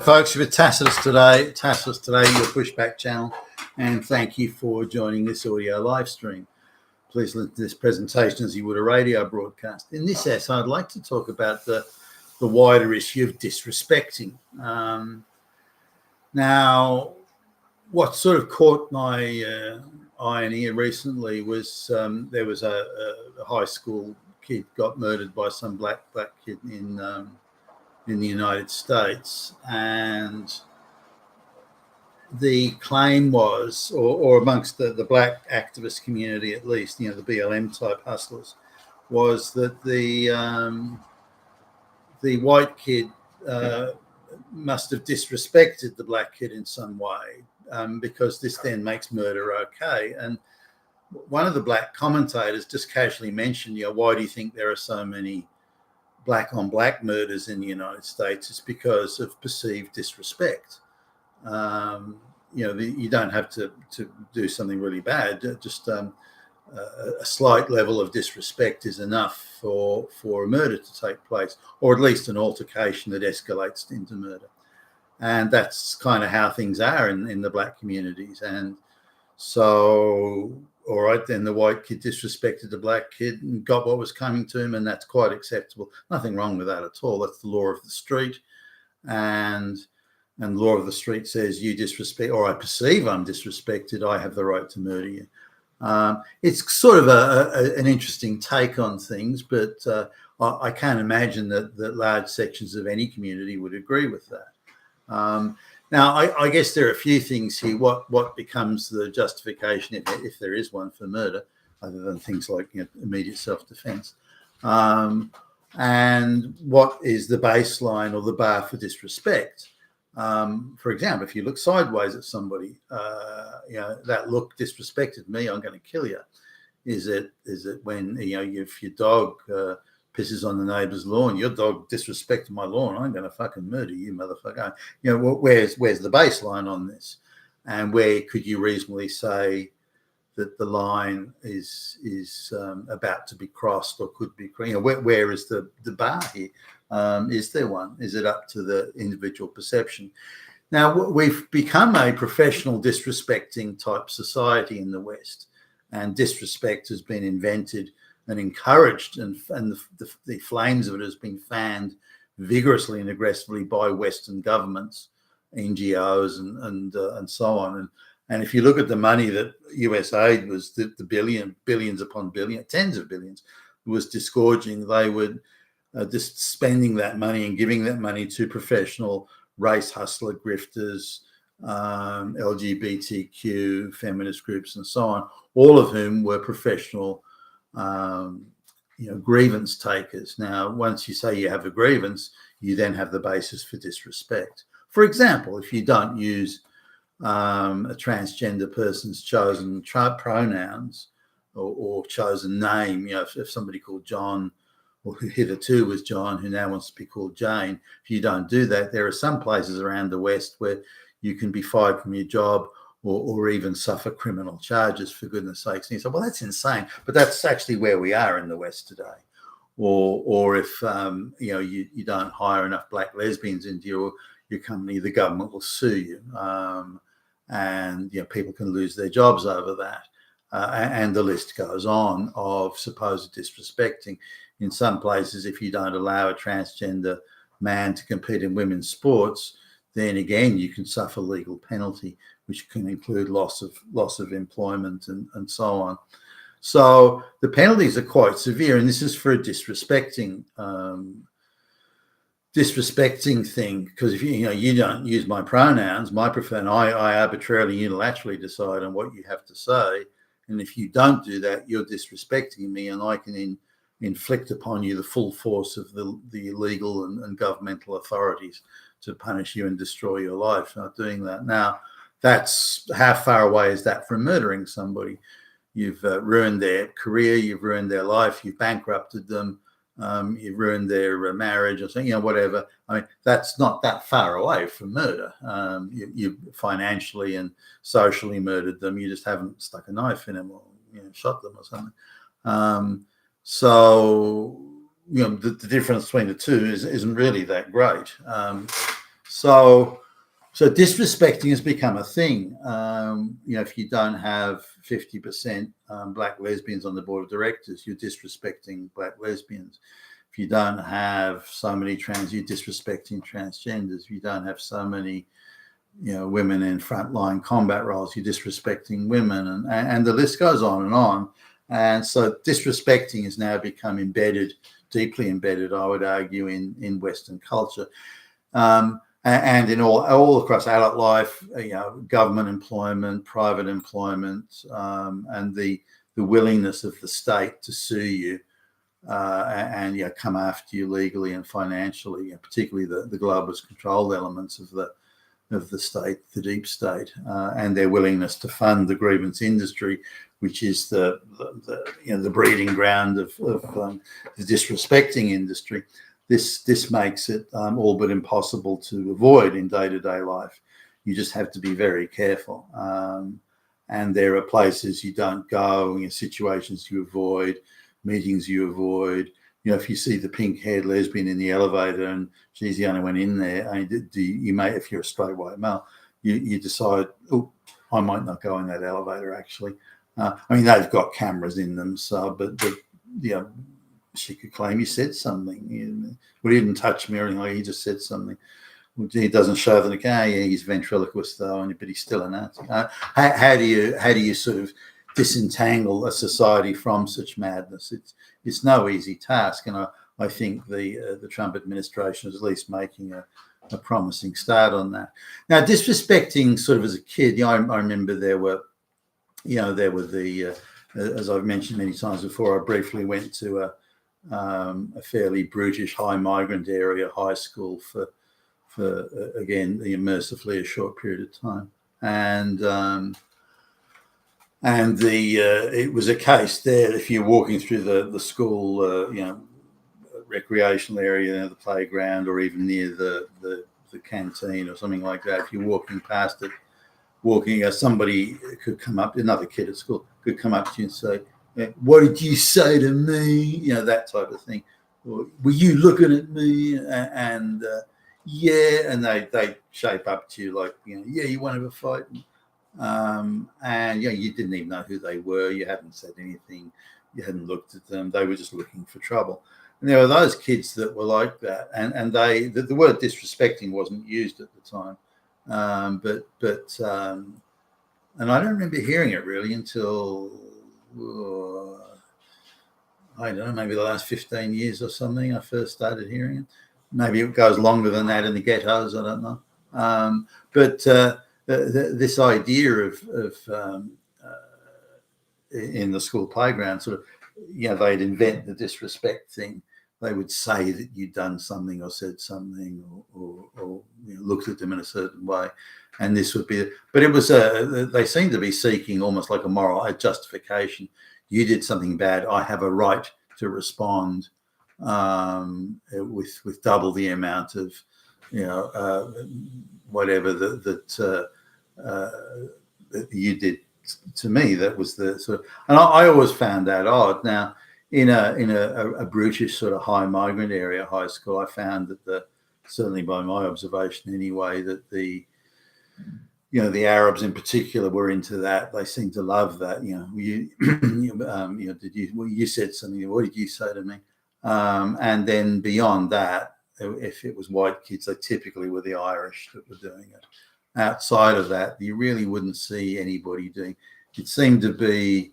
Folks, you're with Tyhast today, your pushback channel, and thank you for joining this audio live stream. Please listen to this presentation as you would a radio broadcast. In this essay, I'd like to talk about the wider issue of disrespecting. Now, what sort of caught my eye here recently was there was a high school kid got murdered by some black kid in the United States, and the claim was, or amongst the black activist community at least, the BLM type hustlers, was that the white kid must have disrespected the black kid in some way, because this then makes murder okay. And one of the black commentators just casually mentioned, why do you think there are so many black on black murders in the United States? It's because of perceived disrespect. You don't have to do something really bad. Just a slight level of disrespect is enough for a murder to take place, or at least an altercation that escalates into murder. And that's kind of how things are in the black communities. And so, all right, then the white kid disrespected the black kid and got what was coming to him, and that's quite acceptable. Nothing wrong with that at all. That's the law of the street. And the law of the street says you disrespect, or I perceive I'm disrespected, I have the right to murder you. It's sort of an interesting take on things, but I can't imagine that large sections of any community would agree with that. Now, I guess there are a few things here. What becomes the justification, if there is one, for murder, other than things like immediate self-defense? And what is the baseline or the bar for disrespect? For example, if you look sideways at somebody, that look disrespected me, I'm going to kill you. Is it when if your dog pisses on the neighbour's lawn, your dog disrespected my lawn, I'm going to fucking murder you, motherfucker? Where's the baseline on this? And where could you reasonably say that the line is about to be crossed, or could be, where is the bar here? Is there one? Is it up to the individual perception? Now, we've become a professional disrespecting type society in the West, and disrespect has been invented and encouraged, and the flames of it has been fanned vigorously and aggressively by Western governments, NGOs, and so on. And if you look at the money that US aid was, the billions upon billions, tens of billions, was disgorging, they would just spending that money and giving that money to professional race hustler grifters, LGBTQ, feminist groups, and so on, all of whom were professional grievance takers. Now, once you say you have a grievance, you then have the basis for disrespect. For example, if you don't use a transgender person's chosen pronouns or chosen name, if somebody called John, or who hitherto was John, who now wants to be called Jane, if you don't do that, there are some places around the West where you can be fired from your job, or even suffer criminal charges, for goodness sakes. And you say, well, that's insane. But that's actually where we are in the West today. Or if you don't hire enough black lesbians into your company, the government will sue you, and people can lose their jobs over that. And the list goes on of supposed disrespecting. In some places, if you don't allow a transgender man to compete in women's sports, then again you can suffer legal penalty, which can include loss of employment and so on. So the penalties are quite severe, and this is for a disrespecting thing. Because if you don't use my pronouns, my preferred, I arbitrarily unilaterally decide on what you have to say, and if you don't do that, you're disrespecting me, and I can inflict upon you the full force of the legal and governmental authorities to punish you and destroy your life. Not doing that. Now, that's how far away is that from murdering somebody? You've ruined their career, you've ruined their life, you've bankrupted them, you've ruined their marriage, or something, whatever. I mean, that's not that far away from murder. You financially and socially murdered them. You just haven't stuck a knife in them or shot them or something. So the difference between the two isn't really that great. So disrespecting has become a thing. If you don't have 50% black lesbians on the board of directors, you're disrespecting black lesbians. If you don't have so many trans, you're disrespecting transgenders. If you don't have so many, women in frontline combat roles, you're disrespecting women, and the list goes on and on. And so disrespecting has now become deeply embedded, I would argue, in Western culture. And in all across adult life, government employment, private employment, and the willingness of the state to sue you and come after you legally and financially, particularly the globalist controlled elements of the state, the deep state, and their willingness to fund the grievance industry, which is the breeding ground of the disrespecting industry. This makes it all but impossible to avoid in day-to-day life. You just have to be very careful. And there are places you don't go, situations you avoid, meetings you avoid. If you see the pink-haired lesbian in the elevator and she's the only one in there, if you're a straight white male, you decide, oh, I might not go in that elevator, actually. They've got cameras in them, but she could claim he said something. Well, he didn't touch me or anything. He just said something. Well, he doesn't show that again. Yeah, he's ventriloquist though, but he's still a Nazi. How do you sort of disentangle a society from such madness? It's no easy task, and I think the Trump administration is at least making a promising start on that. Now, disrespecting sort of as a kid, I remember there were the as I've mentioned many times before, I briefly went to a fairly brutish high migrant area high school for again mercifully a short period of time, and it was a case there. If you're walking through the school, recreational area, the playground, or even near the canteen or something like that, if you're walking past it, somebody could come up, another kid at school could come up to you and say, "What did you say to me?" That type of thing. Or, "Were you looking at me?" And they shape up to you like, "Yeah, you want to have a fight?" And you didn't even know who they were. You hadn't said anything. You hadn't looked at them. They were just looking for trouble. And there were those kids that were like that. And the word disrespecting wasn't used at the time. And I don't remember hearing it really until I don't know, maybe the last 15 years or something. I first started hearing it. Maybe it goes longer than that in the ghettos. I don't know. This idea of in the school playground, sort of, they'd invent the disrespect thing. They would say that you'd done something or said something or looked at them in a certain way, and this would be. But it was they seemed to be seeking almost like a moral justification. You did something bad. I have a right to respond with double the amount of whatever that you did to me. That was the sort of, and I always found that odd. Now, in a brutish sort of high migrant area high school, I found that certainly by my observation anyway, that the Arabs in particular were into that. They seemed to love that. You said something. What did you say to me? And then beyond that, if it was white kids, they typically were the Irish that were doing it. Outside of that, you really wouldn't see anybody doing. It seemed to be,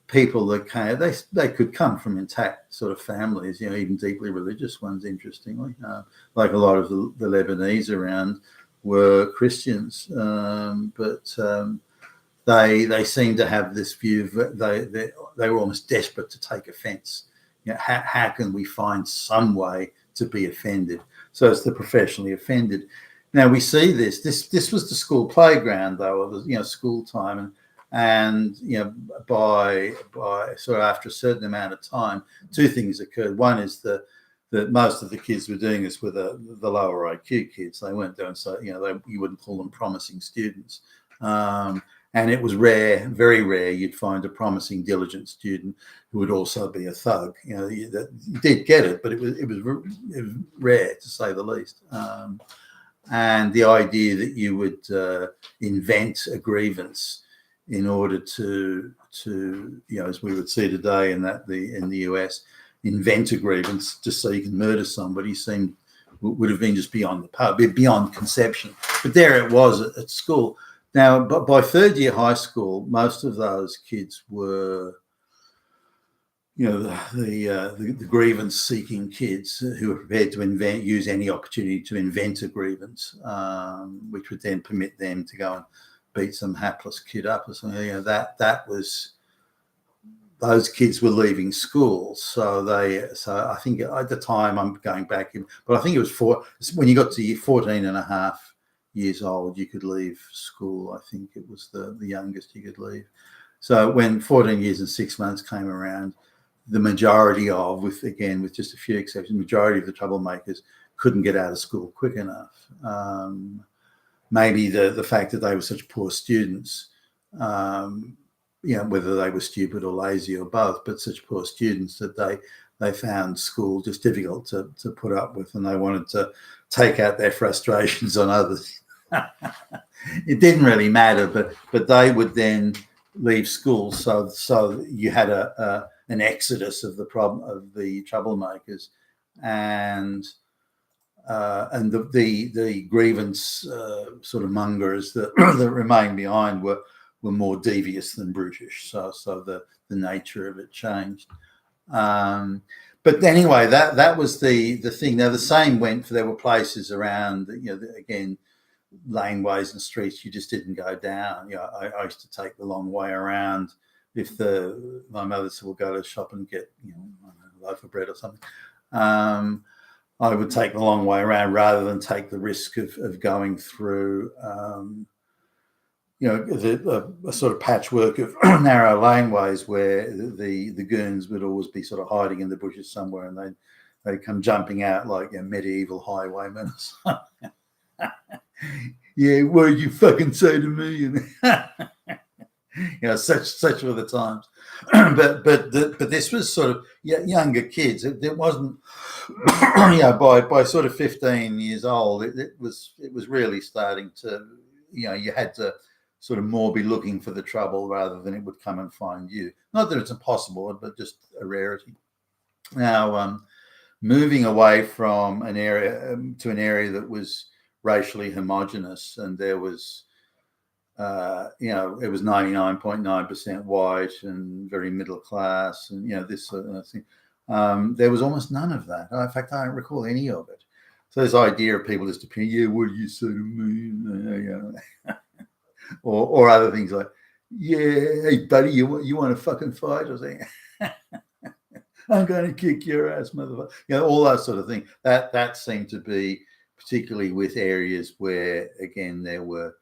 people that came. They could come from intact sort of families, even deeply religious ones. Interestingly, like a lot of the Lebanese around were Christians, but they seemed to have this view of they were almost desperate to take offence. How can we find some way to be offended? So it's the professionally offended. Now we see this. This was the school playground, though. It was school time, and by sort of after a certain amount of time, two things occurred. One is that most of the kids were doing this with the lower IQ kids. They weren't doing so. You wouldn't call them promising students. And it was rare, very rare, you'd find a promising, diligent student who would also be a thug. You did get it, but it was rare, to say the least. And the idea that you would invent a grievance in order to as we would see today in the US, invent a grievance just so you can murder somebody would have been just beyond conception. But there it was at school. Now, but by third year high school, most of those kids were, the grievance-seeking kids who were prepared to use any opportunity to invent a grievance, which would then permit them to go and beat some hapless kid up or something. Those kids were leaving school, so I think at the time, I'm going back in, but I think it was when you got to 14 and a half years old, you could leave school. I think it was the youngest you could leave. So when 14 years and 6 months came around, the majority with just a few exceptions, the majority of the troublemakers couldn't get out of school quick enough. Maybe the fact that they were such poor students, whether they were stupid or lazy or both, but such poor students that they found school just difficult to put up with, and they wanted to take out their frustrations on others. It didn't really matter, but they would then leave school, so you had an exodus of the troublemakers, and the grievance sort of mongers that remained behind were more devious than brutish. So the nature of it changed. But anyway, that was the thing. Now the same went for, there were places around, again, laneways and streets you just didn't go down. I used to take the long way around. If my mother said, we'll go to the shop and get a loaf of bread or something, I would take the long way around rather than take the risk of going through a sort of patchwork of narrow laneways where the goons would always be sort of hiding in the bushes somewhere, and they'd come jumping out like medieval highwaymen. Yeah, what did you fucking say to me? Such were the times. but this was sort of younger kids. It wasn't by sort of 15 years old, it was really starting to, you had to sort of more be looking for the trouble rather than it would come and find you. Not that it's impossible, but just a rarity. Now, moving away from an area to an area that was racially homogenous, and there was, it was 99.9% white and very middle class, and this sort of thing. There was almost none of that. In fact, I don't recall any of it. So this idea of people just appearing, what do you say to me? Or other things like, hey buddy, you want to fucking fight or something? I'm going to kick your ass, motherfucker. All that sort of thing. That seemed to be particularly with areas where, again, there were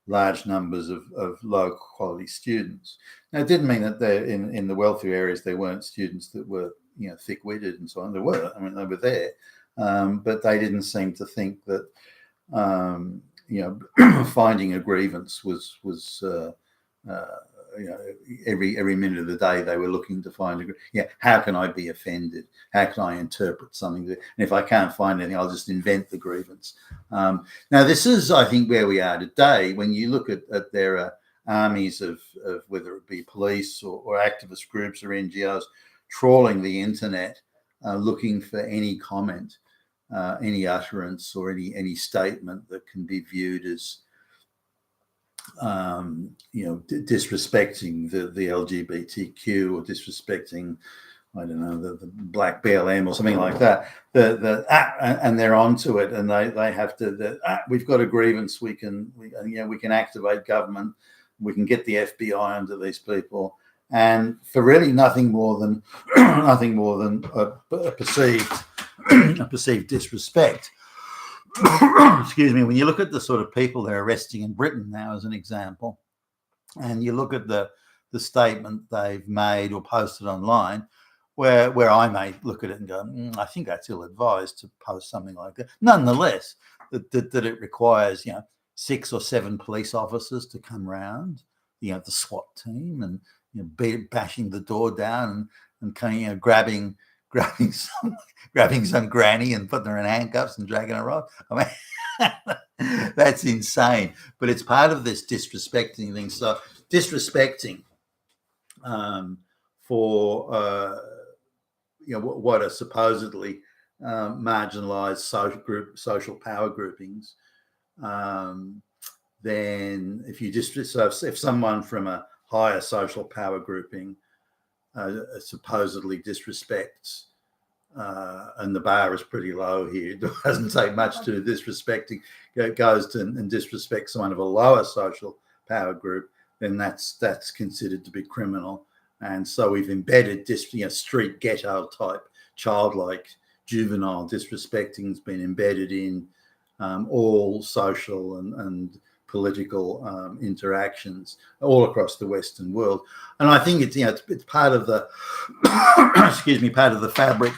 large numbers of low quality students. Now, it didn't mean that in the wealthier areas there weren't students that were thick-witted and so on. There were. I mean, they were there, but they didn't seem to think that finding a grievance was every minute of the day they were looking to find how can I be offended? How can I interpret something? And if I can't find anything, I'll just invent the grievance. Now, this is, I think, where we are today. When you look at there are armies of whether it be police or activist groups or NGOs trawling the internet, looking for any comment, any utterance or any statement that can be viewed as disrespecting the LGBTQ or disrespecting, I don't know, the black BLM or something like that. And they're onto it, and they have to. We've got a grievance. We can activate government. We can get the FBI under these people, and for really nothing more than a perceived disrespect. Excuse me. When you look at the sort of people they're arresting in Britain now, as an example, and you look at the statement they've made or posted online, where I may look at it and go, I think that's ill-advised to post something like that. Nonetheless, that it requires 6 or 7 police officers to come round, the SWAT team, and bashing the door down, and kind of grabbing some granny and putting her in handcuffs and dragging her off. I mean, that's insane. But it's part of this disrespecting thing. So disrespecting for what are supposedly marginalized social power groupings. Then if someone from a higher social power grouping supposedly disrespects, and the bar is pretty low here, it doesn't take much to disrespecting, goes to and disrespects someone of a lower social power group, then that's considered to be criminal. And so we've embedded street ghetto type, childlike, juvenile disrespecting has been embedded in all social and political interactions all across the Western world. And I think it's part of the part of the fabric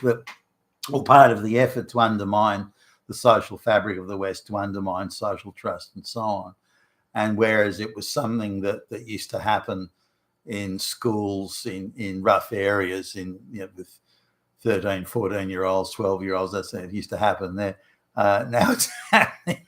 or part of the effort to undermine the social fabric of the West, to undermine social trust and so on. And whereas it was something that used to happen in schools in rough areas with 13, 14-year-olds, 12-year-olds, that's it used to happen there. Now it's happening.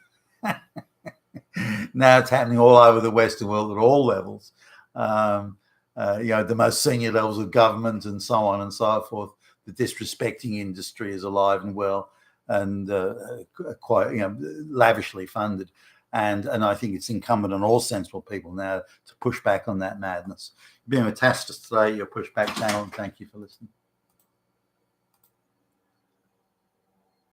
Now it's happening all over the Western world at all levels. The most senior levels of government and so on and so forth. The disrespecting industry is alive and well, and quite lavishly funded. And I think it's incumbent on all sensible people now to push back on that madness. You've been with tyhast today, your Pushback channel, and thank you for listening.